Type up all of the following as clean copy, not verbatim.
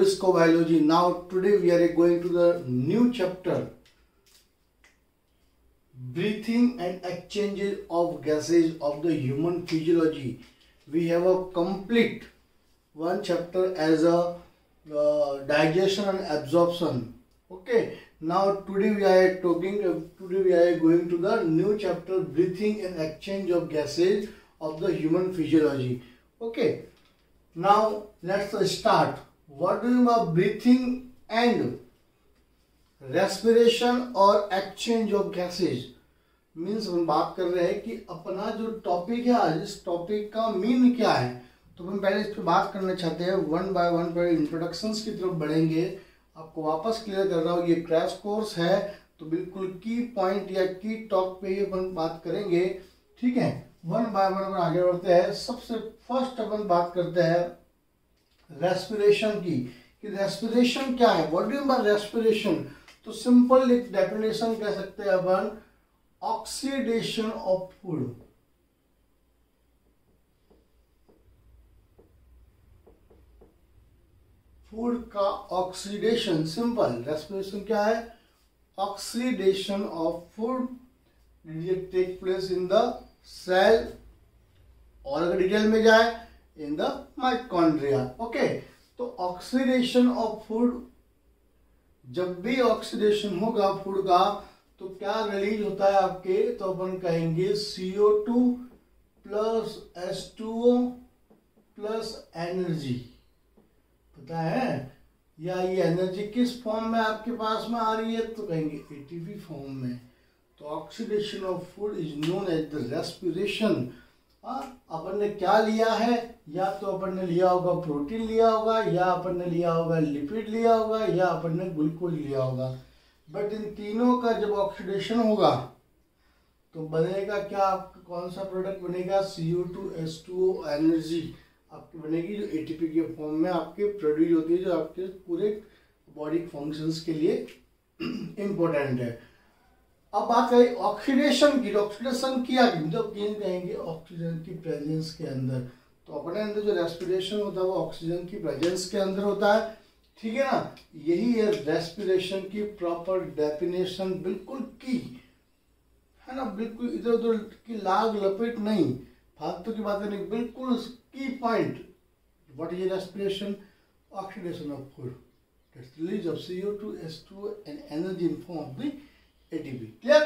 Visco Biology. Now today we are going to the new chapter, breathing and exchanges of gases of the human physiology. We have a complete one chapter as a digestion and absorption. Okay. Now today we are going to the new chapter, breathing and exchange of gases of the human physiology. Okay. Now let's start. What do you mean by breathing and respiration और exchange of gases? Means हम बात कर रहे हैं कि अपना जो topic है आज, इस टॉपिक का मीन क्या है, तो हम पहले इस पर बात करना चाहते हैं। वन बाय वन पर इंट्रोडक्शंस की तरफ बढ़ेंगे। आपको वापस क्लियर कर रहा हूँ, ये क्रैश कोर्स है तो बिल्कुल की पॉइंट या की टॉप पे ही अपन बात करेंगे। ठीक है, वन बाय वन पर आगे बढ़ते हैं। सबसे फर्स्ट अपन बात करते हैं रेस्पिरेशन की, कि रेस्पिरेशन क्या है, what do you mean by respiration. तो सिंपल एक डेफिनेशन कह सकते हैं अपन, ऑक्सीडेशन ऑफ फूड। फूड का ऑक्सीडेशन, सिंपल रेस्पिरेशन क्या है, oxidation of food take place in the cell, और अगर डिटेल में जाए इन द माइटोकॉन्ड्रिया। ओके, तो ऑक्सीडेशन ऑफ फूड, जब भी ऑक्सीडेशन होगा फूड का तो क्या रिलीज होता है आपके, तो अपन कहेंगे CO2 plus H2O plus energy. पता है, या ये एनर्जी किस फॉर्म में आपके पास में आ रही है, तो कहेंगे ATP फॉर्म में। तो oxidation of food is known as the respiration. अपन ने क्या लिया है, या तो अपन ने लिया होगा प्रोटीन लिया होगा, या अपन ने लिया होगा लिपिड लिया होगा, या अपन ने ग्लूकोज लिया होगा। बट इन तीनों का जब ऑक्सीडेशन होगा तो बनेगा क्या, आपका कौन सा प्रोडक्ट बनेगा, CO2 H2O एनर्जी आपकी बनेगी, जो ATP के फॉर्म में आपके प्रोड्यूस होती है, जो आपके पूरे बॉडी फंक्शंस के लिए इम्पोर्टेंट है। अब बात करें ऑक्सीडेशन की, ऑक्सीडेशन किया जब कहेंगे ऑक्सीजन की प्रेजेंस के अंदर, तो अपने अंदर जो रेस्पिरेशन होता है वो ऑक्सीजन की प्रेजेंस के अंदर होता है। ठीक है ना, यही है रेस्पिरेशन की प्रॉपर डेफिनेशन, बिल्कुल की है ना, बिल्कुल इधर उधर की लाग लपेट नहीं, फालतू की बातें नहीं, बिल्कुल की point. What is respiration, oxidation of food, release of CO2 H2O and energy in form of the ATP। Clear.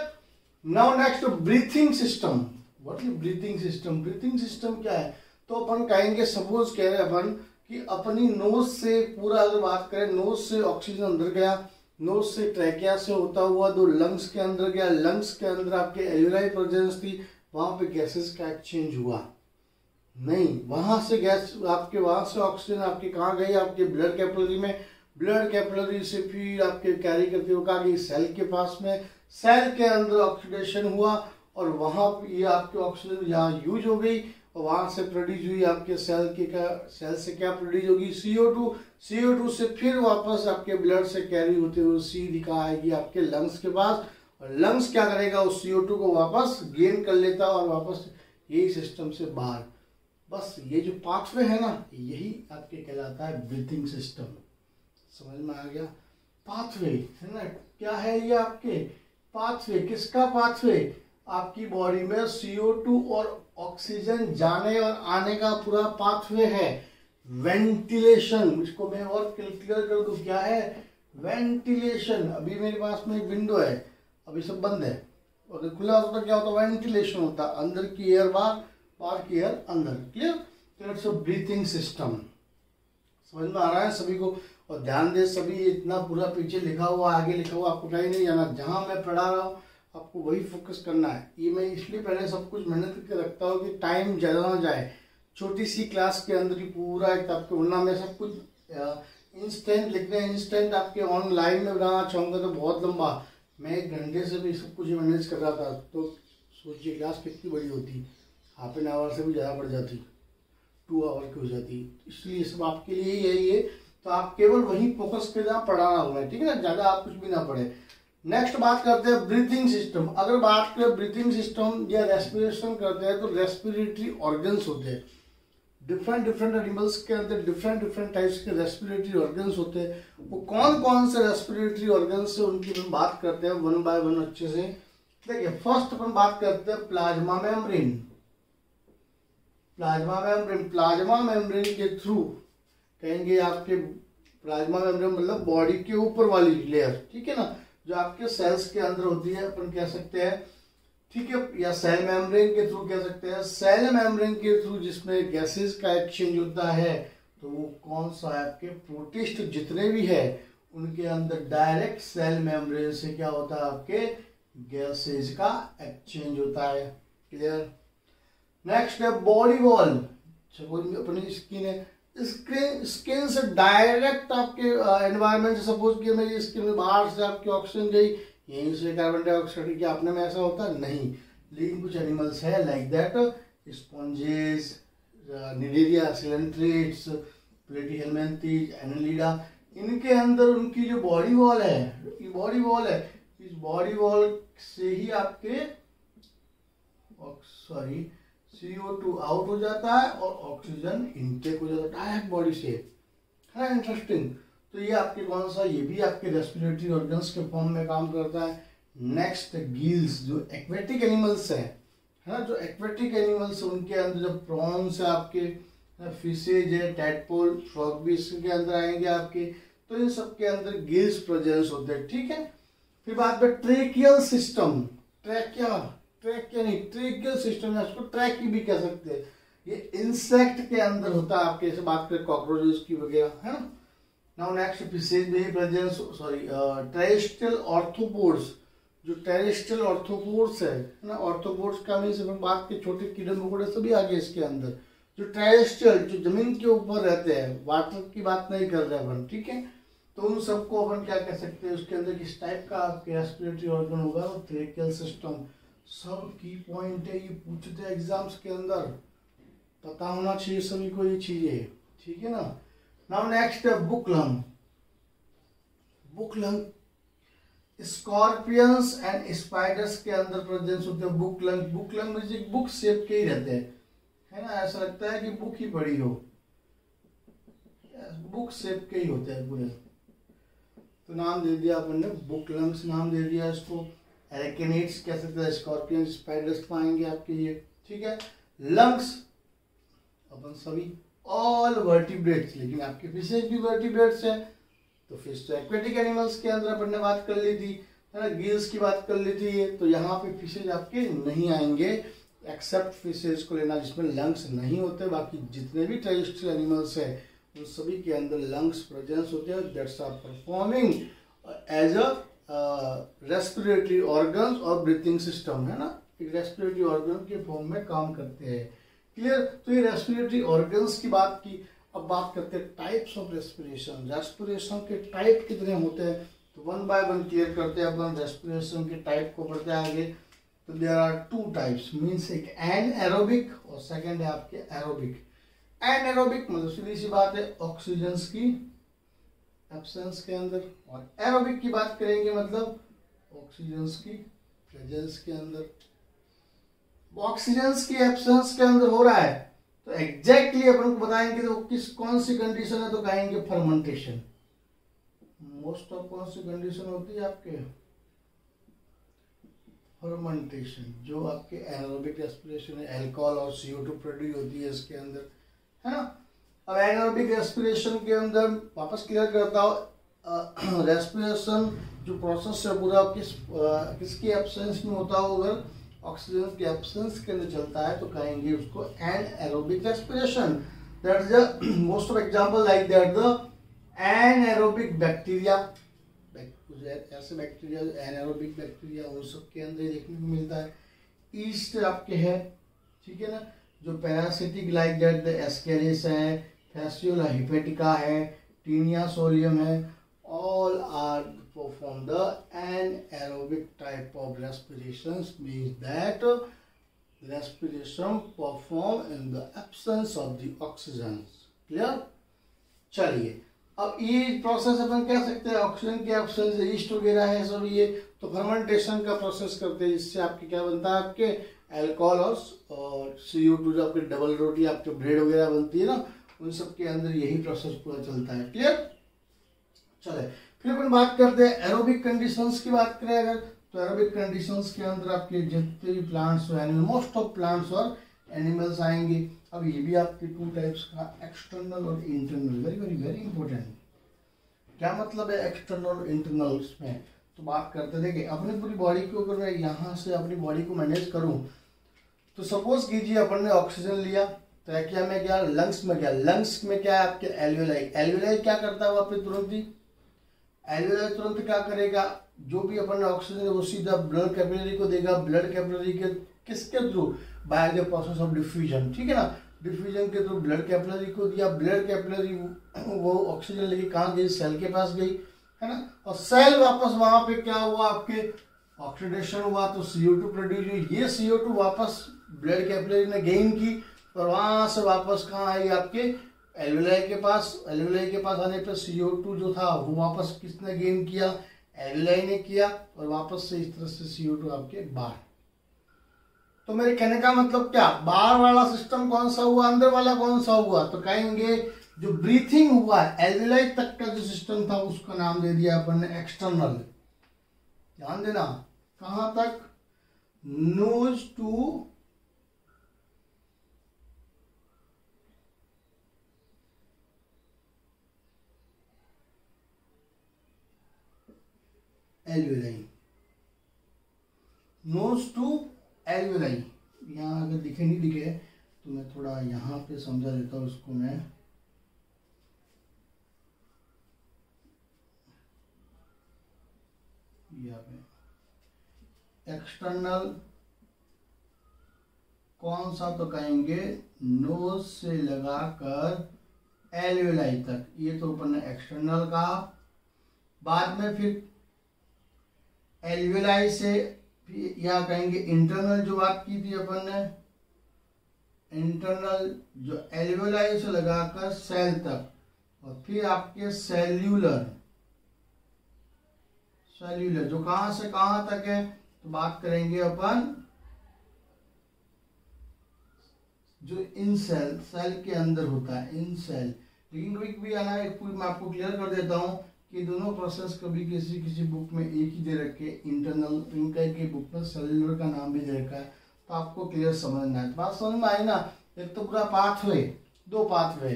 Now next, breathing system. What is breathing system, breathing system क्या है, तो अपन कहेंगे, सपोज कह रहे अपन कि अपनी नोज से पूरा अगर बात करें, नोज से ऑक्सीजन अंदर गया, नोज से ट्रैकिया से होता हुआ दो लंग्स के अंदर गया, लंग्स के अंदर आपके एल्वेलाई प्रेजेंस थी, वहां पे गैसेस का एक्सचेंज हुआ नहीं, वहां से गैस आपके, वहां से ऑक्सीजन आपके कहाँ गई, आपके ब्लड कैपिलरी में, ब्लड कैपिलरी से फिर आपके कैरी करते हुए कहाँ गई, सेल के पास में, सेल के अंदर ऑक्सीडेशन हुआ और वहां ये आपके ऑक्सीजन यहाँ यूज हो गई और वहां से प्रोड्यूस हुई आपके सेल के, सेल से क्या प्रोड्यूस होगी, CO2 से फिर वापस आपके ब्लड से कैरी होते हुए सीधी कहाँ आएगी, आपके लंग्स के पास, और लंग्स क्या करेगा, उस CO2 को वापस गेन कर लेता और वापस यही सिस्टम से बाहर। बस ये जो पाथवे है ना, यही आपके कहलाता है ब्रीथिंग सिस्टम। समझ में आ गया, पाथवे है ना, क्या है ये आपके पाथवे, किसका पाथवे, आपकी बॉडी में CO2 और ऑक्सीजन जाने और आने का पूरा पाथवे है। वेंटिलेशन, इसको मैं और क्लियर कर दूं, क्या है वेंटिलेशन। अभी मेरे पास में एक विंडो है, अभी सब बंद है, अगर खुला होता तो क्या होता, वेंटिलेशन होता, अंदर की एयर बाहर, बाहर की एयर अंदर। क्लियर, तो इट्स अ ब्रीथिंग सिस्टम। समझ में आ रहा है सभी को, और ध्यान दे सभी, इतना पूरा पीछे लिखा हुआ, आगे लिखा हुआ, आपको कहीं नहीं जाना, जहां मैं पढ़ा रहा हूँ आपको वही फोकस करना है। ये मैं इसलिए पहले सब कुछ मेहनत करके रखता हूँ कि टाइम ज़्यादा ना जाए, छोटी सी क्लास के अंदर ही पूरा एक आपके, वरना मैं सब कुछ इंस्टेंट लिखने, इंस्टेंट आपके ऑनलाइन में बनाना चाहूँगा तो बहुत लंबा, मैं 1 घंटे से भी सब कुछ मैनेज कर रहा था, तो सोचिए क्लास कितनी बड़ी होती, हाफ एन आवर से भी ज़्यादा बढ़ जाती, 2 आवर की हो जाती। इसलिए सब आपके लिए यही है, तो आप केवल वही फोकस के जहाँ पढ़ाना होगा, ठीक है ना, ज़्यादा आप कुछ भी ना पढ़े। नेक्स्ट बात करते हैं ब्रीथिंग सिस्टम। अगर बात करें ब्रीथिंग सिस्टम या रेस्पिरेशन करते हैं तो रेस्पिरेटरी ऑर्गन्स होते हैं, डिफरेंट डिफरेंट एनिमल्स के अंदर डिफरेंट डिफरेंट टाइप्स के रेस्पिरेटरी ऑर्गन्स होते हैं। वो कौन कौन से रेस्पिरेटरी ऑर्गन्स से उनकी हम बात करते हैं वन बाय वन अच्छे से। देखिए फर्स्ट अपन बात करते हैं प्लाज्मा मेम्ब्रेन। प्लाज्मा मेम्ब्रेन के थ्रू कहेंगे आपके प्लाज्मा मेम्ब्रेन मतलब बॉडी के ऊपर वाली लेयर, ठीक है ना, जो आपके सेल्स के अंदर होती है अपन कह सकते हैं, ठीक है, या सेल मेम्ब्रेन के थ्रू कह सकते हैं। सेल मेम्ब्रेन के थ्रू जिसमें गैसेस का एक्सचेंज होता है तो वो कौन सा है आपके प्रोटिस्ट जितने भी है उनके अंदर डायरेक्ट सेल मेम्ब्रेन से क्या होता है आपके गैसेस का एक्सचेंज होता है। क्लियर। नेक्स्ट है बॉडी वॉल। अपनी स्किन है, स्किन से डायरेक्ट आपके एनवायरनमेंट से सपोज कि मेरी स्किन में बाहर से आपकी ऑक्सीजन गई, यहीं से कार्बन डाइऑक्साइड, क्या अपने में ऐसा होता नहीं, लेकिन कुछ एनिमल्स है like that, sponges, cnidaria, coelenterates, platyhelminthes, annelida, इनके अंदर उनकी जो बॉडी वॉल है, इस बॉडी वॉल से ही आपके CO2 आउट हो जाता है और ऑक्सीजन इनटेक हो जाता है डायरेक्ट बॉडी से, है ना। इंटरेस्टिंग। तो ये आपके कौन सा, ये भी आपके रेस्पिरेटरी ऑर्गन्स के फॉर्म में काम करता है। नेक्स्ट गिल्स, जो एक्वेटिक एनिमल्स है ना, जो एक्वेटिक एनिमल्स उनके अंदर जो प्रॉन्स है आपके, फिशेज है, टैडपोल, फ्रॉग भी इसके अंदर आएंगे आपके, तो इन सब के अंदर गिल्स प्रेजेंस होते हैं, ठीक है। फिर बात में ट्रेकियल सिस्टम, ट्रेकियल सिस्टम है, उसको ट्रैकी भी कह सकते हैं। ये इंसेक्ट के अंदर होता है आपके, जैसे बात करें कॉकरोचेस की वगैरह, है ना। नाउ नेक्स्ट फिशेज में प्रेजेंस, टेरेस्ट्रियल ऑर्थ्रोपोड्स, जो टेरेस्ट्रियल ऑर्थ्रोपोड्स है ना, ऑर्थ्रोपोड्स का मीन्स अपन बात के छोटे कीड़े मकोड़े सभी आ गए इसके अंदर। जो टेरेस्ट्रियल, जो जमीन के ऊपर रहते हैं, वाटर की बात नहीं कर रहे अपन, ठीक है, तो उन सबको अपन क्या कह सकते हैं, उसके अंदर किस टाइप का आपके रेस्पिरेटरी ऑर्गन होगा, वो ट्रेकियल सिस्टम। सब की पॉइंट है, ये पूछते हैं एग्जाम्स के अंदर, पता होना चाहिए सभी को ये चीजें, ठीक है ना। नाउ नेक्स्ट है book lung. Scorpions and spiders के अंदर प्रेजेंस होते हैं बुक लंग में बुक शेप के ही रहते हैं, है ना, ऐसा लगता है कि बुक ही पड़ी हो, बुक शेप के ही होते हैं पूरे। तो नाम दे दिया अपन ने, बुक लंग्स नाम दे दिया इसको। एरेकेनिड्स कह सकते हैं, स्कॉर्पियन, स्पाइडर्स पाएंगे आपके ये, ठीक है। लंग्स अपन सभी ऑल वर्टिब्रेट्स, लेकिन आपके फिशेज भी वर्टिब्रेट्स है, तो फिश तो एक्वेटिक एनिमल्स के अंदर अपन ने बात कर ली थी, है ना, गिल्स की बात कर ली थी, तो यहाँ पे फिशेज आपके नहीं आएंगे, एक्सेप्ट फिशेज को लेना जिसमें लंग्स नहीं होते। बाकी जितने भी टेरेस्ट्रियल एनिमल्स है उन सभी के अंदर लंग्स प्रेजेंस होते हैं, that's are performing as a respiratory organ और ब्रीथिंग सिस्टम, है ना, एक रेस्पिरेटरी ऑर्गन के फॉर्म में काम करते हैं। क्लियर। तो ये रेस्पिरेटरी ऑर्गन्स की बात की। अब बात करते हैं टाइप्स ऑफ रेस्पिरेशन के टाइप कितने होते हैं, तो वन बाय वन क्लियर करते हैं अपन रेस्पिरेशन के टाइप को बढ़ते आगे। तो there are two types, means एक एनएरोबिक और सेकंड है आपके एरोबिक। एनएरोबिक मतलब सीधी सी बात है ऑक्सीजन की एब्सेंस के अंदर, और एरोबिक की बात करेंगे मतलब ऑक्सीजन की प्रेजेंस के अंदर। ऑक्सीजन की एब्सेंस के अंदर हो रहा है तो एग्जैक्टली अपन को बताएंगे तो कौन सी कंडीशन है, तो कहेंगे फर्मेंटेशन। मोस्ट ऑफ कौन सी कंडीशन होती है आपके फर्मेंटेशन, जो आपके एनारोबिक रेस्पिरेशन है, अल्कोहल और CO2 प्रोड्यूस होती है इसके अंदर, है ना। अब एनारोबिक रेस्पिरेशन के अंदर वापस क्लियर करता हूँ, रेस्पिरेशन जो प्रोसेस है पूरा किसकी एब्सेंस में होता हो, अगर ऑक्सीजन की एब्सेंस के अंदर चलता है तो कहेंगे उसको anaerobic respiration. That is the most of example like that the anaerobic bacteria, ऐसे बैक्टीरिया एनारोबिक बैक्टीरिया उन सब के अंदर देखने को मिलता है। ईस्ट आपके है, ठीक है ना, जो parasitic like that the Ascaris है, फैसियोला हिपेटिका है, टीनिया सोलियम है, all are perform the anaerobic type of respirations, means that respiration perform in the absence of the oxygen. Clear? चलिए अब ये प्रोसेस अपन कह सकते हैं ऑक्सीजन की एब्सेंस, ईस्ट वगैरह है सब ये, तो फर्मेंटेशन का प्रोसेस करते हैं, इससे आपके क्या बनता है, आपके अल्कोहल और CO2 जो आपके डबल रोटी आपके ब्रेड वगैरह बनती है ना, उन सब के अंदर यही प्रोसेस पूरा चलता है। क्लियर? चले फिर अपन बात करते हैं एरोबिक कंडीशंस की। बात करें अगर तो एरोबिक कंडीशंस के अंदर आपके जितने भी प्लांट्स और एनिमल, मोस्ट ऑफ प्लांट्स और एनिमल्स आएंगे। अब ये भी आपके टू टाइप्स का, एक्सटर्नल और internal. Very very very important. क्या मतलब है एक्सटर्नल और इंटरनल में? तो बात करते देखिए अपनी पूरी बॉडी को, अगर मैं यहाँ से अपनी बॉडी को मैनेज करूँ तो सपोज कीजिए अपन ने ऑक्सीजन लिया, ट्रैकिया में गया, लंग्स में गया। लंग्स में क्या है आपके एल्वेलाई। एल्वेलाई क्या करता है वहाँ पे तुरंत ही, एल्वेलाई तुरंत क्या करेगा, जो भी अपन ने ऑक्सीजन है वो सीधा ब्लड कैपिलरी को देगा। ब्लड कैपिलरी के किसके through? By the process of diffusion. ठीक है ना, डिफ्यूजन के थ्रू ब्लड कैपिलरी को दिया। ब्लड कैपिलरी वो ऑक्सीजन लेके कहाँ गई? सेल के पास गई, है ना। और सेल वापस वहां पे क्या हुआ आपके? ऑक्सीडेशन हुआ तो CO2 प्रोड्यूस हुई। ये CO2 वापस ब्लड कैपिलरी ने गेन की और वहां से वापस कहाँ आई? आपके एल्वेलाई के पास। एल्वेलाई के पास आने पर CO2 जो था वो वापस किसने गेन किया? एल्वेलाई ने किया। और वापस से इस तरह से CO2 आपके बाहर। तो मेरे कहने का मतलब क्या? बाहर वाला सिस्टम कौन सा हुआ, अंदर वाला कौन सा हुआ? तो कहेंगे जो ब्रीथिंग हुआ एल्वेलाई तक का जो सिस्टम था उसका नाम दे दिया अपन ने एक्सटर्नल। ध्यान देना, कहां तक? Nose to alveoli, nose to alveoli. यहाँ अगर दिखे नहीं दिखे तो मैं थोड़ा यहाँ पे समझा देता हूँ उसको मैं। यहाँ पे एक्सटर्नल कौन सा? तो कहेंगे नोज से लगाकर एल्वेलाई तक, ये तो अपन ने एक्सटर्नल कहा। बाद में फिर एल्वेलाई से या कहेंगे इंटरनल जो बात की थी अपन ने, इंटरनल जो एल्वेलाई से लगाकर सेल तक, और फिर आपके सेल्यूलर, सेल्यूलर जो कहां से कहां तक है? तो बात करेंगे अपन जो इन सेल, सेल के अंदर होता है इन सेल। लेकिन कभी कभी आना एक पूरी मैं आपको क्लियर कर देता हूं कि दोनों प्रोसेस कभी किसी किसी बुक में एक ही दे रखे, इंटरनल, इनका की बुक में सेल्यूलर का नाम भी दे रखा है, तो आपको क्लियर समझना है। बात समझ में आई ना? एक तो पूरा पाथवे, दो पाथवे,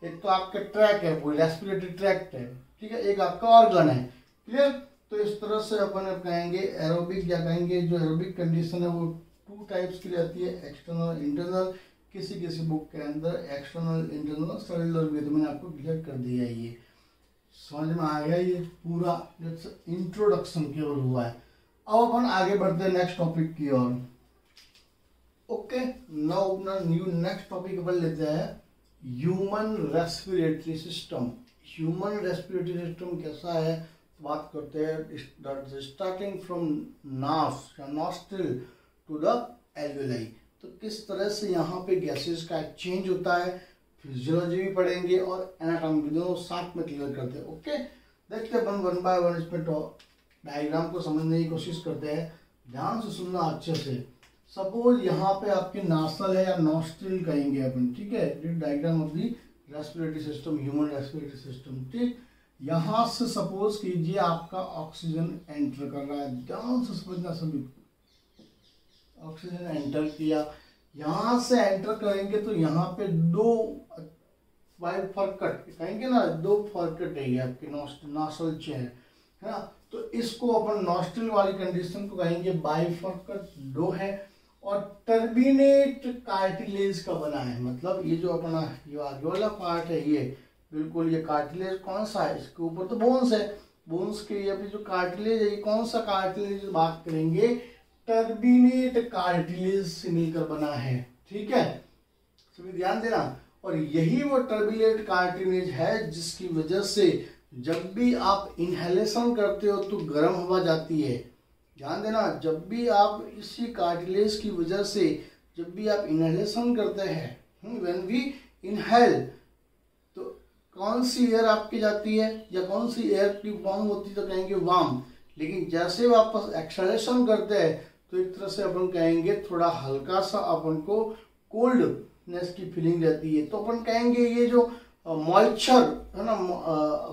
एक तो आपका ट्रैक है, पूरी रेस्पिरेटरी ट्रैक्ट है, ठीक है, एक आपका ऑर्गन है। क्लियर? तो इस तरह से अपन कहेंगे एरोबिक, या कहेंगे जो एरोबिक कंडीशन है वो टू टाइप्स की रहती है, एक्सटर्नल इंटरनल। किसी किसी बुक के अंदर एक्सटर्नल इंटरनल सेल्यूलर भी, तो मैंने आपको क्लियर कर दिया है। ये समझ में आ गया? ये पूरा इंट्रोडक्शन केवल हुआ है। अब अपन आगे बढ़ते हैं नेक्स्ट टॉपिक की ओर। ओके, नाउ अपना न्यू नेक्स्ट टॉपिक अपन लेते हैं human respiratory system. Human respiratory system कैसा है बात करते हैं। स्टार्टिंग फ्रॉम नास या नॉस्ट्रिल टू द एल्वेलाई, तो किस तरह से यहाँ पे गैसेस का एक्सचेंज होता है, फिजियोलॉजी भी पढ़ेंगे और एनाटॉमी दोनों साथ में क्लियर करते हैं। ओके, देखते हैं अपन वन बाय वन इसमें डायग्राम को समझने की कोशिश करते हैं। ध्यान से सुनना अच्छे से। सपोज यहाँ पे आपकी नासल है या नॉस्ट्रिल कहेंगे अपन, ठीक है, diagram of the respiratory system, human respiratory system. ठीक, यहाँ से सपोज कीजिए आपका ऑक्सीजन एंटर कर रहा है, ध्यान से समझना सभी। ऑक्सीजन एंटर किया, यहाँ से एंटर करेंगे तो यहाँ पे दो फरकट कहेंगे ना, दो फरकट है आपके नॉस्ट्रल चेन, है ना। तो इसको अपन नॉस्ट्रल वाली कंडीशन को कहेंगे बाइफरकट दो है, और टर्बिनेट कार्टिलेज का बना है। मतलब ये जो अपना ये आगे वाला पार्ट है, ये बिल्कुल ये कार्टिलेज कौन सा है, इसके ऊपर तो बोन्स है, बोन्स के ये जो कार्टिलेज है, ये कौन सा कार्टिलेज बात करेंगे, टर्बिनेट कार्टिलेज से मिलकर बना है। ठीक है, सभी ध्यान देना। और यही वो टर्बिनेट कार्टिलेज है जिसकी वजह से जब भी आप इनहेलेशन करते हो तो गर्म हवा जाती है। ध्यान देना, जब भी आप इसी कार्टिलेज की वजह से जब भी आप इनहेलेशन करते हैं, व्हेन वी इनहेल, तो कौन सी एयर आपकी जाती है या कौन सी एयर की फॉर्म होती है, तो कहेंगे वार्म। लेकिन जैसे वापस एक्सहेलेशन करते हैं तो एक तरह से अपन कहेंगे थोड़ा हल्का सा अपन को कोल्डनेस की फीलिंग रहती है। तो अपन कहेंगे ये जो मॉइस्चर है ना,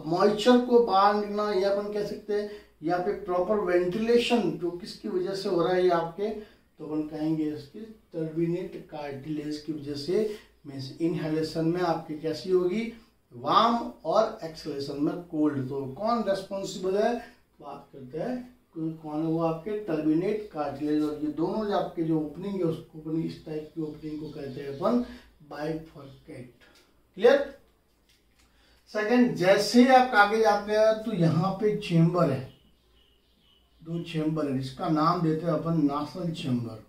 मॉइस्चर को बाहर निकलना, या अपन कह सकते हैं यहाँ पे प्रॉपर वेंटिलेशन जो किसकी वजह से हो रहा है ये आपके, तो अपन कहेंगे इसकी टर्बिनेट कार्टिलेज की वजह से। मीन्स इनहेलेशन में आपकी कैसी होगी, वार्म, और एक्सहेलेशन में कोल्ड। तो कौन रेस्पॉन्सिबल है, बात करते हैं कौन है वो, आपके टर्बिनेट कार्टिलेज। और ये दोनों जो आपके जो ओपनिंग है उसको ओपनिंग, इस टाइप की ओपनिंग को कहते हैं अपन बाइफर्केट। क्लियर। सेकंड, जैसे ही आप आगे जाते हैं तो यहाँ पे चेम्बर है, दो चेम्बर है, इसका नाम देते हैं अपन नासल चेम्बर।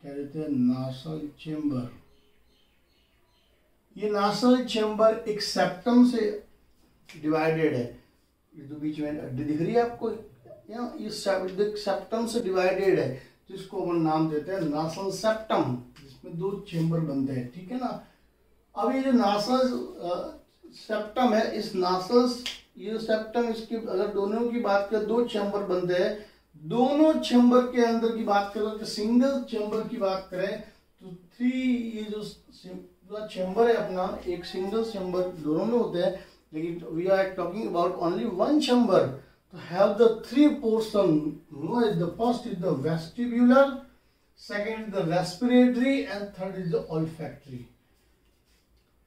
क्या देते हैं, नासल चेम्बर। ये नासल चेम्बर एक सेप्टम से डिवाइडेड है, ये तो बीच में हड्डी दिख रही है आपको, ये सेप्टम से डिवाइडेड है, जिसको अपन नाम देते हैं नासल सेप्टम, जिसमें दो चेम्बर बनते हैं। ठीक है ना। अब ये जो नासल सेप्टम है, इस नासल, ये सेप्टम, इसकी अगर दोनों की बात करें, दो चेम्बर बनते हैं। दोनों चेम्बर के अंदर की बात करें तो सिंगल चेम्बर की बात करें तो 3, ये जो चेम्बर है अपना, एक सिंगल चेम्बर दोनों में होते हैं, लेकिन we are talking about only one chamber to have the 3 portion. The first is the vestibular, second is the respiratory, and third is the olfactory.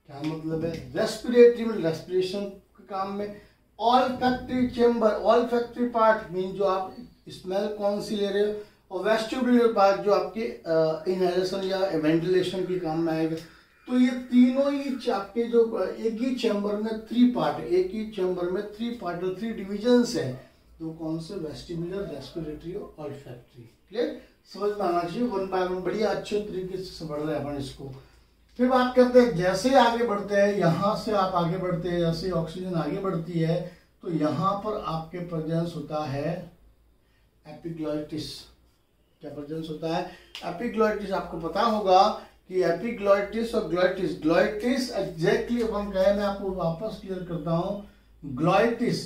क्या मतलब है, रेस्पिरेटरी में रेस्पिरेशन के काम में, olfactory chamber, olfactory part mean जो आप smell कौन सी ले रहे हो, और वेस्टिबुलर पार्ट जो आपके इनहेलेशन या वेंटिलेशन के काम में आएगा। तो ये तीनों ही आपके जो एक ही चैम्बर में 3 पार्ट, एक ही चैम्बर में 3 पार्ट, 3 डिविजन्स है, तो कौन से, वेस्टिबुलर, रेस्पिरेटरी और ऑल्फैक्टरी। क्लियर, समझ में आना चाहिए, वन बाय वन बढ़िया अच्छे तरीके से समझ रहे हैं अपन इसको। फिर बात करते हैं, जैसे आगे बढ़ते हैं, यहाँ से आप आगे बढ़ते हैं, जैसे ऑक्सीजन आगे बढ़ती है तो यहाँ पर आपके प्रेजेंस होता है एपिग्लॉटिस। क्या प्रेजेंस होता है, एपिग्लॉटिस। आपको पता होगा कि एपिग्लॉटिस और ग्लॉटिस, ग्लॉटिस एग्जैक्टली अपन कहे, मैं आपको वापस क्लियर करता हूं, ग्लॉटिस,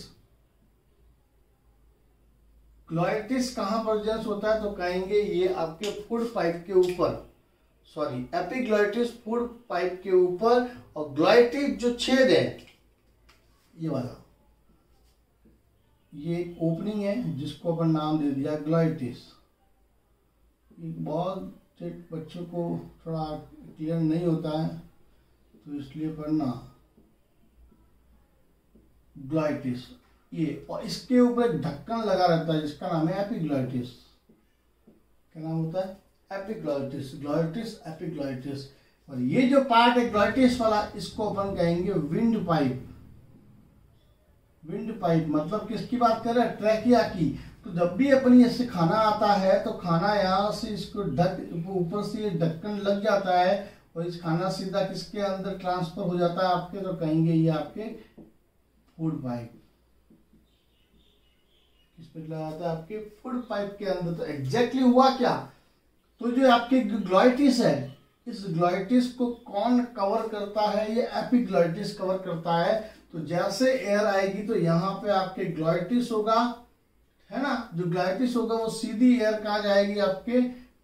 ग्लॉटिस कहां प्रेजेंस होता है, तो कहेंगे ये आपके फूड पाइप के ऊपर, सॉरी, एपिग्लॉटिस फूड पाइप के ऊपर, और ग्लॉटिस जो छेद है ये वाला, ये ओपनिंग है जिसको अपन नाम दे दिया ग्लॉटिस। बहुत बच्चों को थोड़ा क्लियर नहीं होता है तो इसलिए पढ़ना, ग्लॉटिस ये, और इसके ऊपर एक ढक्कन लगा रहता है जिसका नाम है एपिग्लॉटिस। क्या नाम होता है, एपिग्लॉटिस, ग्लॉटिस, एपिग्लॉटिस। और ये जो पार्ट है ग्लॉटिस वाला, इसको अपन कहेंगे विंड पाइप। विंड पाइप मतलब किसकी बात कर रहे हैं, ट्रैकिया की। तो जब भी अपनी ऐसे खाना आता है तो खाना यहाँ से इसको ऊपर से ये ढक्कन लग जाता है और इस खाना सीधा किसके अंदर ट्रांसफर हो जाता है आपके, तो कहेंगे ये आपके फूड पाइप। किस पे लगा जाता है, आपके फूड पाइप के अंदर। तो एग्जैक्टली हुआ क्या, तो जो आपके ग्लॉटिस है, इस ग्लॉटिस को कौन कवर करता है, ये एपिग्लॉटिस कवर करता है। तो जैसे एयर आएगी तो यहाँ पे आपके ग्लॉटिस होगा, है ना, जो ग्लॉटिस होगा वो सीधी एयर कहाँ जाएगी, आपके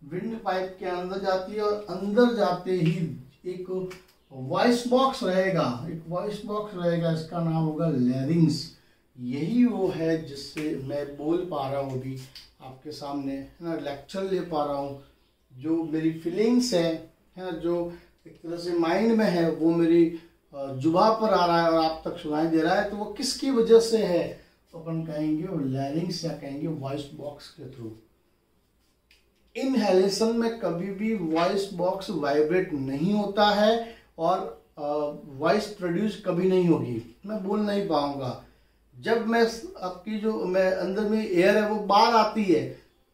विंड पाइप के अंदर जाती है, और अंदर जाते ही एक वॉइस बॉक्स रहेगा, एक वॉइस बॉक्स रहेगा, इसका नाम होगा लैरिंग्स। यही वो है जिससे मैं बोल पा रहा हूँ अभी आपके सामने, है ना, लेक्चर ले पा रहा हूँ। जो मेरी फीलिंग्स है ना, जो एक तरह से माइंड में है, वो मेरी जुबान पर आ रहा है और आप तक सुनाई दे रहा है, तो वो किसकी वजह से है, तो अपन कहेंगे वो लैरिंग्स या कहेंगे वॉइस बॉक्स के थ्रू। इनहेलेशन में कभी भी वॉइस बॉक्स वाइब्रेट नहीं होता है और वॉइस प्रोड्यूस कभी नहीं होगी, मैं बोल नहीं पाऊंगा। जब मैं आपकी जो मैं अंदर में एयर है वो बाहर आती है,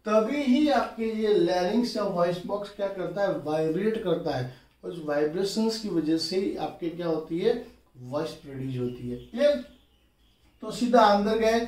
तभी ही आपके ये लैरिंग्स या वॉइस बॉक्स क्या करता है, वाइब्रेट करता है, और उस वाइब्रेशंस की वजह से ही आपके क्या होती है, वॉइस प्रोड्यूस होती है। क्लियर। तो सीधा अंदर गए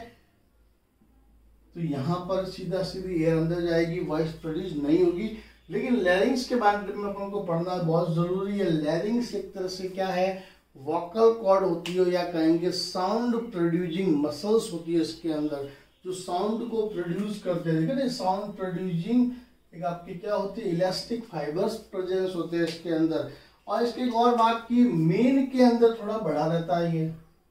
तो यहाँ पर सीधा सीधी एयर अंदर जाएगी, वॉइस प्रोड्यूस नहीं होगी। लेकिन लैरिंग्स के बारे में अपन को पढ़ना बहुत जरूरी है। लैरिंग्स एक तरह से क्या है, वोकल कॉर्ड होती है, या कहेंगे साउंड प्रोड्यूसिंग मसल्स होती है इसके अंदर। जो साउंड को प्रोड्यूस करते हैं, देखो ना साउंड प्रोड्यूसिंग एक आपके क्या होते हैं, इलास्टिक फाइबर्स प्रेजेंस होते हैं इसके अंदर। और इसकी एक और बात की, मेन के अंदर थोड़ा बड़ा रहता है ये,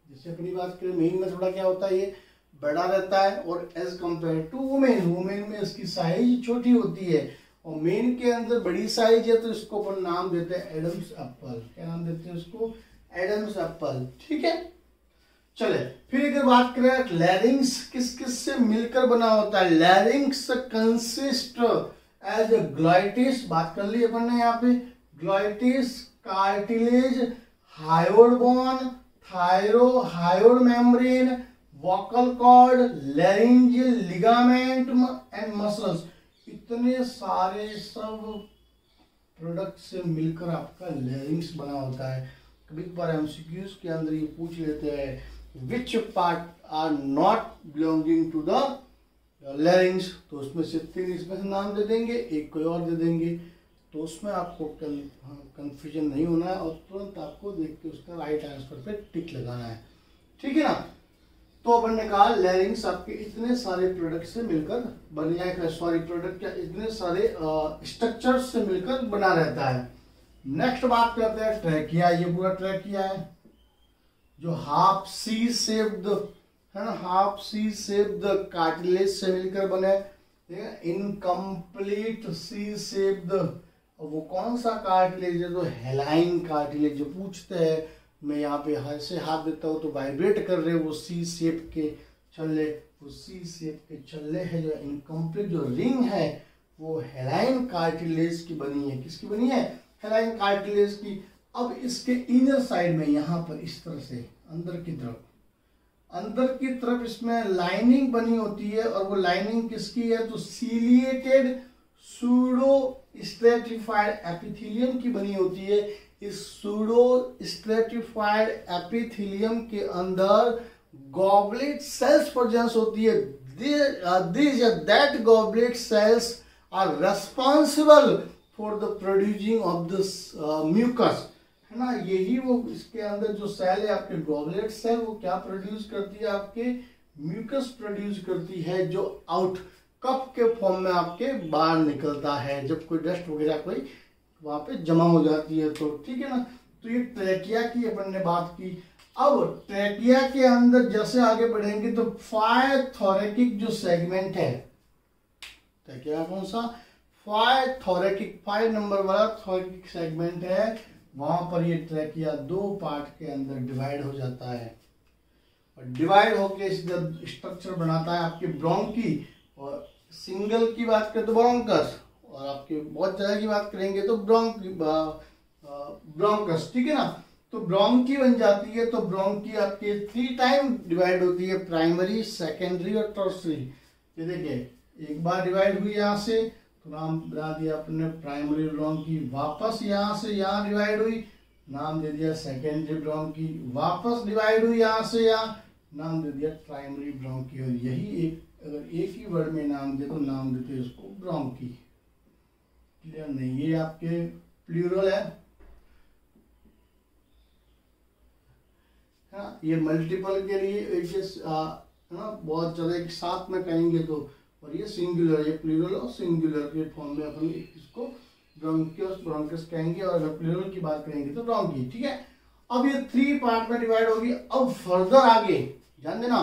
जैसे अपनी बात करें मेन में थोड़ा क्या होता है, ये बड़ा रहता है, और as compare to women, women में इसकी साइज छोटी होती है और मेन के अंदर बड़ी साइज है, तो इसको अपन नाम देते हैं एडम्स एप्पल। क्या नाम देते हैं उसको, एडम्स एप्पल। ठीक है, चले फिर अगर बात करें लैरिंग्स किस किस से मिलकर बना होता है। लैरिंग्स कंसिस्ट एज ग्लॉटिस, बात कर ली अपन ने यहाँ पे, glottis, cartilage, hyoid bone, hyoid membrane, vocal cord, laryngeal ligament and muscles, इतने सारे सब प्रोडक्ट से मिलकर आपका लैरिंग्स बना होता है। कभी कभार एमसीक्यूज के अंदर ये पूछ लेते हैं which part are not belonging to the larynx, तो उसमें से 3 इसमें से नाम दे देंगे, एक कोई और दे देंगे, तो उसमें आपको कंफ्यूजन नहीं होना है और तुरंत आपको देख के उसका राइट आंसर पे टिक लगाना है। ठीक है ना, तो अपन ने कहा लैरिंग्स आपके इतने सारे प्रोडक्ट से मिलकर बन जाएगा, सॉरी प्रोडक्ट क्या, इतने सारे स्ट्रक्चर्स से मिलकर बना रहता है। नेक्स्ट बात करते हैं ट्रैकिया। ये पूरा ट्रैकिया है जो हाफ सी शेप्ड है ना, हाफ सी शेप्ड कार्टिलेज से मिलकर बने, इनकम्प्लीट सी शेप्ड, वो कौन सा कार्टिलेज है, जो हेलाइन कार्टिलेज, जो पूछते हैं मैं यहाँ पे ऐसे हाथ देता हूँ तो वाइब्रेट कर रहे, वो सी शेप के छल्ले, वो सी शेप के छल्ले है, जो इनकम्प्लीट जो रिंग है वो हेलाइन कार्टिलेज की बनी है। किसकी बनी है, हेलाइन कार्टिलेज की। अब इसके इनर साइड में यहाँ पर इस तरह से अंदर की तरफ इसमें लाइनिंग बनी होती है, और वो लाइनिंग किसकी है, तो सीलिएटेड सूडो स्ट्रेटिफाइड एपिथेलियम की बनी होती है। इस सूडो स्ट्रेटिफाइड एपिथेलियम के अंदर गॉबलेट सेल्स प्रेजेंस होती है। That goblet cells are responsible for the producing of this mucus, है ना। यही वो इसके अंदर जो सेल है आपके गॉबलेट सेल, वो क्या प्रोड्यूस करती है, आपके म्यूकस प्रोड्यूस करती है, जो आउट कप के फॉर्म में आपके बाहर निकलता है जब कोई डस्ट वगैरह कोई वहां पे जमा हो जाती है तो। ठीक है ना, तो ये ट्रैकिया की अपन ने बात की। अब ट्रैकिया के अंदर जैसे आगे बढ़ेंगे तो 5 थोरैकिक जो सेगमेंट है, ट्रैकिया कौन सा, 5 थोरैकिक, 5 नंबर वाला थोरैकिक सेगमेंट है, वहां पर ये ट्रैकिया 2 पार्ट के अंदर डिवाइड हो जाता है, और डिवाइड होके जब स्ट्रक्चर बनाता है आपके ब्रोंकी, और सिंगल की बात करें तो ब्रोंकस, और आपके बहुत जगह की बात करेंगे तो ब्रोंकस। ठीक है ना, तो ब्रोंकी बन जाती है। तो ब्रोंकी आपके 3 टाइम डिवाइड होती है, प्राइमरी, सेकेंडरी और टर्सरी। ये देखिए एक बार डिवाइड हुई यहाँ से तो नाम बना दिया अपने प्राइमरी ब्रोंकी, वापस यहाँ से यहाँ डिवाइड हुई, नाम दे दिया सेकेंडरी ब्रोंकी, वापस डिवाइड हुई यहाँ से यहाँ, नाम दे दिया प्राइमरी ब्रोंकी। और यही एक अगर एक ही वर्ड में नाम दे तो नाम देते हैं उसको ब्रोंकी। क्लियर नहीं, ये आपके प्लूरल है हाँ, ये मल्टीपल के लिए बहुत ज्यादा एक साथ में कहेंगे तो, और ये सिंगुलर, ये प्लूरल और सिंगुलर के फॉर्म में अपन इसको ब्रोंकियस ब्रोंकस कहेंगे, और अगर प्लूरल की बात करेंगे तो ब्रोंकी। ठीक है, अब ये 3 पार्ट में डिवाइड होगी। अब फर्दर आगे ध्यान देना,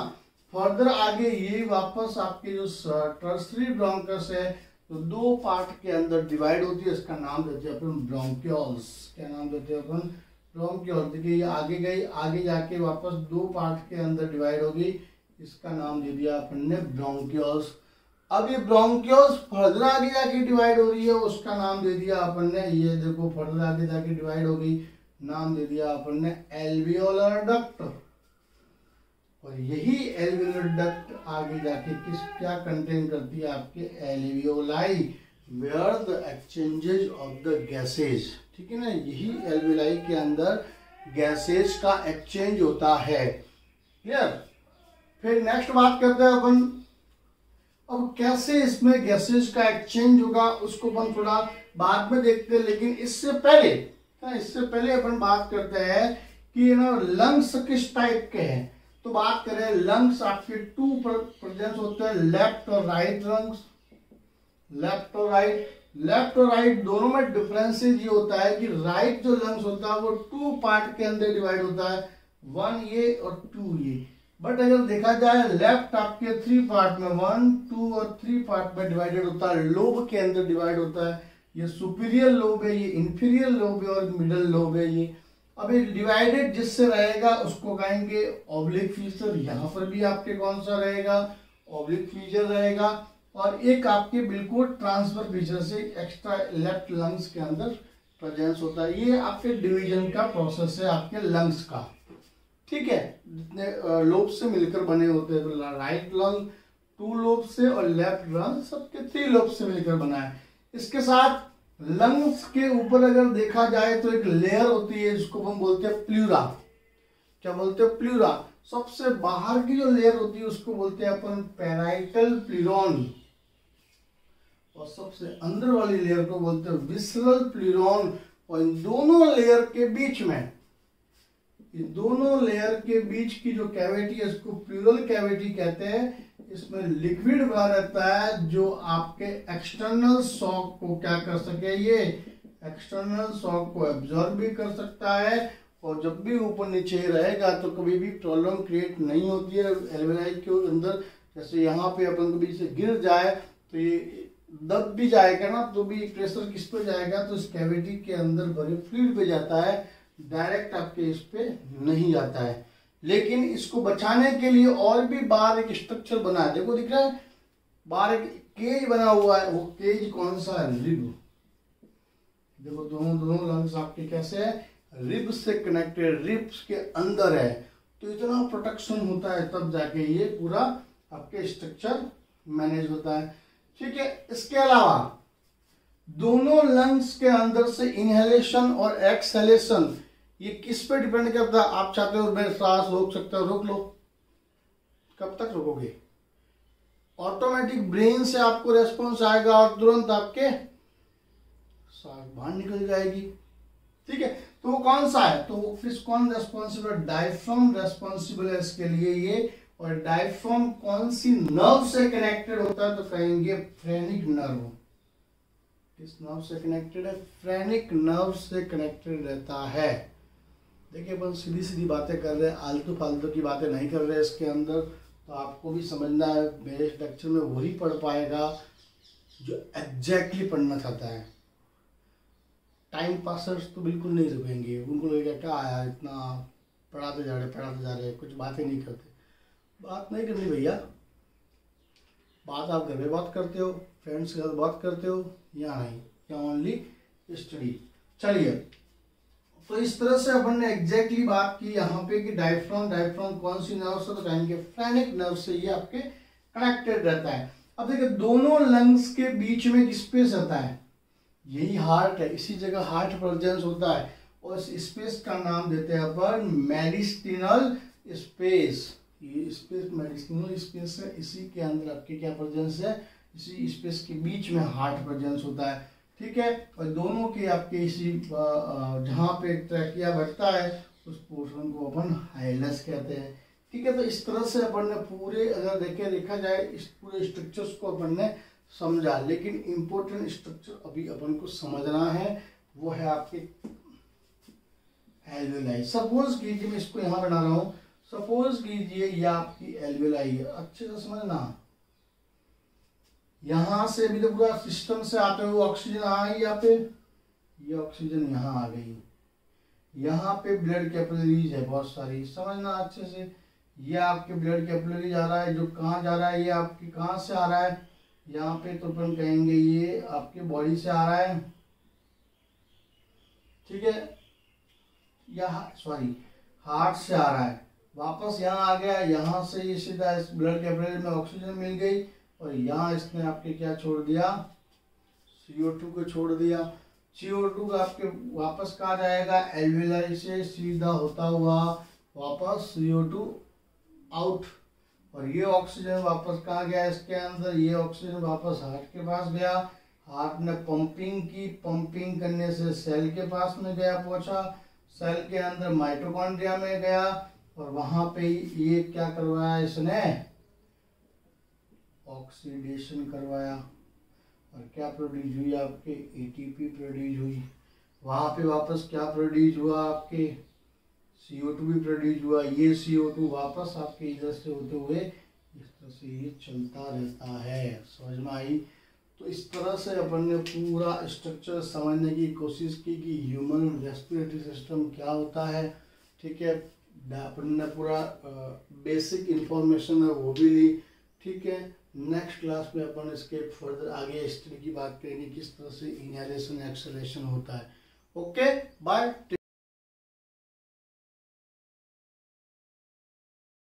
फर्दर आगे ये वापस आपके जो टर्सरी ब्रोंकस है तो 2 पार्ट के अंदर डिवाइड होती है, इसका नाम देते हैं अपन ब्रोंकियोल्स। क्या नाम देते हैं अपन, ब्रोंकियोल्स। देखिए ये आगे गई, आगे जाके वापस 2 पार्ट के अंदर डिवाइड होगी, इसका नाम दे दिया अपन ने ब्रोंकियोल्स। अब ये ब्रोंकियोल्स फर्दर आगे जाके डिवाइड हो रही है, उसका नाम दे दिया अपन ने, ये देखो फर्दर आगे जाके डिवाइड हो गई, नाम दे दिया अपन ने एल्वियोलर डक्ट। और यही एल्वियोलर डक्ट आगे जाके क्या कंटेन करती है, आपके alveoli, where the exchanges of the gases. ठीक है ना, यही एल्वियोलाई के अंदर गैसेज का एक्सचेंज होता है। क्लियर। फिर नेक्स्ट बात करते हैं अपन, अब कैसे इसमें गैसेज का एक्सचेंज होगा उसको अपन थोड़ा बाद में देखते हैं, लेकिन इससे पहले अपन बात करते हैं कि लंग्स किस टाइप के हैं। तो बात करें लंग्स, आपके टू प्रेजेंस होते हैं, लेफ्ट और राइट लंग्स। लेफ्ट और राइट दोनों में डिफरेंसेस ये होता है कि राइट जो लंग्स होता है वो टू पार्ट के अंदर डिवाइड होता है, 1 ये और 2 ये। बट अगर देखा जाए लेफ्ट आपके 3 पार्ट में, 1, 2 और 3 पार्ट में डिवाइडेड होता है, लोब के अंदर डिवाइड होता है। ये सुपीरियर लोब है, ये इंफीरियर लोब है और मिडल लोब है ये। अब ये डिवाइडेड जिससे रहेगा उसको कहेंगे ऑब्लिक फीचर। यहाँ पर भी आपके कौन सा रहेगा, ऑब्लिक फीचर रहेगा। और एक आपके बिल्कुल ट्रांसफर फीचर से एक्स्ट्रा लेफ्ट लंग्स के अंदर प्रेजेंस होता है। ये आपके डिवीजन का प्रोसेस है आपके लंग्स का, ठीक है, जितने लोब से मिलकर बने होते हैं। तो राइट लंग 2 लोब से और लेफ्ट लंग सबके 3 लोब से मिलकर बना है। इसके साथ लंग्स के ऊपर अगर देखा जाए तो एक लेयर होती है जिसको हम बोलते हैं प्लूरा। क्या बोलते हैं, प्लूरा। सबसे बाहर की जो लेयर होती है उसको बोलते हैं अपन पैराइटल प्लूरॉन, और सबसे अंदर वाली लेयर को बोलते हैं विसरल प्लूरॉन। और इन दोनों लेयर के बीच में, इन दोनों लेयर के बीच की जो कैविटी है उसको प्लूरल कैविटी कहते हैं। इसमें लिक्विड बना रहता है जो आपके एक्सटर्नल शॉक को क्या कर सके, ये एक्सटर्नल शॉक को एब्जॉर्ब भी कर सकता है। और जब भी ऊपर नीचे रहेगा तो कभी भी प्रॉब्लम क्रिएट नहीं होती है एल्वेलाई के अंदर। जैसे यहाँ पे अपन कभी से गिर जाए तो ये दब भी जाएगा ना, तो भी प्रेशर किस पे जाएगा, तो इस कैविटी के अंदर भरे फ्लूइड पे जाता है, डायरेक्ट आपके इस पे नहीं जाता है। लेकिन इसको बचाने के लिए और भी बाहर एक स्ट्रक्चर बना है, देखो दिख रहा है बाहर एक केज बना हुआ है। वो केज कौन सा है, रिब। देखो दोनों लंग्स आपके कैसे है, रिब से कनेक्टेड, रिब्स के अंदर है। तो इतना प्रोटेक्शन होता है तब जाके ये पूरा आपके स्ट्रक्चर मैनेज होता है, ठीक है। इसके अलावा दोनों लंग्स के अंदर से इनहेलेशन और एक्सहेलेशन ये किस पे डिपेंड करता है। आप चाहते हो मैं सांस रोक सकता हूं, रोक लो, कब तक रोकोगे, ऑटोमेटिक ब्रेन से आपको रेस्पॉन्स आएगा और तुरंत आपके सांस बाहर निकल जाएगी, ठीक है। तो वो कौन सा है, तो फिर कौन रेस्पॉन्सिबल, डायफ्राम रेस्पॉन्सिबल है इसके लिए ये। और डायफ्राम कौन सी नर्व से कनेक्टेड होता है, तो कहेंगे फ्रेनिक नर्व। किस नर्व से कनेक्टेड है, फ्रेनिक नर्व से कनेक्टेड रहता है। देखिए अपन सीधी सीधी बातें कर रहे हैं, आलतू फालतू की बातें नहीं कर रहे हैं इसके अंदर। तो आपको भी समझना है, मेरे लेक्चर में वही पढ़ पाएगा जो एग्जैक्टली पढ़ना चाहता है। टाइम पासर्स तो बिल्कुल नहीं रुकेंगे, उनको लगेगा क्या आया इतना पढ़ाते जा रहे कुछ बातें नहीं करते। बात नहीं करनी भैया, बात आप घर में बात करते हो, फ्रेंड्स के साथ बात करते हो, यहाँ नहीं, यहाँ ओनली स्टडी। चलिए, तो इस तरह से अपन ने एग्जैक्टली बात की यहाँ पे कि डायफ्राम कौन सी नर्व से, तो कहेंगे फ्रेनिक नर्व से ये आपके कनेक्टेड रहता है। अब देखिए दोनों लंग्स के बीच में एक स्पेस रहता है, यही हार्ट है, इसी जगह हार्ट प्रेजेंस होता है। और इस स्पेस का नाम देते हैं अपन मेडिस्टिनल स्पेस। ये स्पेस मेडिस्टिनल स्पेस है, इसी के अंदर आपके क्या प्रेजेंस है, इसी स्पेस के बीच में हार्ट प्रेजेंस होता है, ठीक है। और दोनों के आपके इसी जहाँ पे ट्रैकिया बैठता है उस पोर्शन को अपन हाइलस कहते हैं, ठीक है। तो इस तरह से अपन ने पूरे अगर देखा जाए इस पूरे स्ट्रक्चर्स को अपन ने समझा। लेकिन इम्पोर्टेंट स्ट्रक्चर अभी अपन को समझना है, वो है आपके एल्वेलाई। सपोज कीजिए मैं इसको यहाँ बना रहा हूँ, सपोज कीजिए ये आपकी एल्वेलाई है, अच्छे से समझना। यहां से अभी तो पूरा सिस्टम से आते हुए ऑक्सीजन आई, यहाँ पे ये ऑक्सीजन यहाँ आ गई, यहाँ पे ब्लड कैपिलरीज है बहुत सारी, समझना अच्छे से। ये आपके ब्लड कैपिलरी जा रहा है, जो कहाँ जा रहा है, ये आपके कहाँ से आ रहा है, यहाँ पे तो अपन कहेंगे ये आपके बॉडी से आ रहा है, ठीक है, या सॉरी हार्ट से आ रहा है, वापस यहाँ आ गया, यहाँ से ये सीधा इस ब्लड कैपिलरी में ऑक्सीजन मिल गई और यहाँ इसने आपके क्या छोड़ दिया, CO2 को छोड़ दिया। CO2 आपके वापस कहाँ जाएगा, एल्वेलाई से सीधा होता हुआ वापस CO2 आउट, और ये ऑक्सीजन वापस कहाँ गया, इसके अंदर ये ऑक्सीजन वापस हार्ट के पास गया, हार्ट ने पंपिंग की, पंपिंग करने से सेल के पास में गया, पहुंचा, सेल के अंदर माइटोकॉन्ड्रिया में गया, और वहां पे ये क्या करवाया इसने, ऑक्सीडेशन करवाया, और क्या प्रोड्यूस हुई आपके, एटीपी प्रोड्यूस हुई। वहां पे वापस क्या प्रोड्यूस हुआ आपके, CO2 भी प्रोड्यूस हुआ। ये CO2 वापस आपके इधर से होते हुए इस तरह से ये चलता रहता है। समझ में आई। तो इस तरह से अपन ने पूरा स्ट्रक्चर समझने की कोशिश की कि ह्यूमन रेस्पिरेटरी सिस्टम क्या होता है। ठीक है, अपन ने पूरा बेसिक इंफॉर्मेशन है वो भी ली। ठीक है, नेक्स्ट क्लास में अपन इसके फर्दर आगे स्टडी की बात करेंगे, किस तरह से इनहेलेशन एक्सहेलेशन होता है। Okay, bye.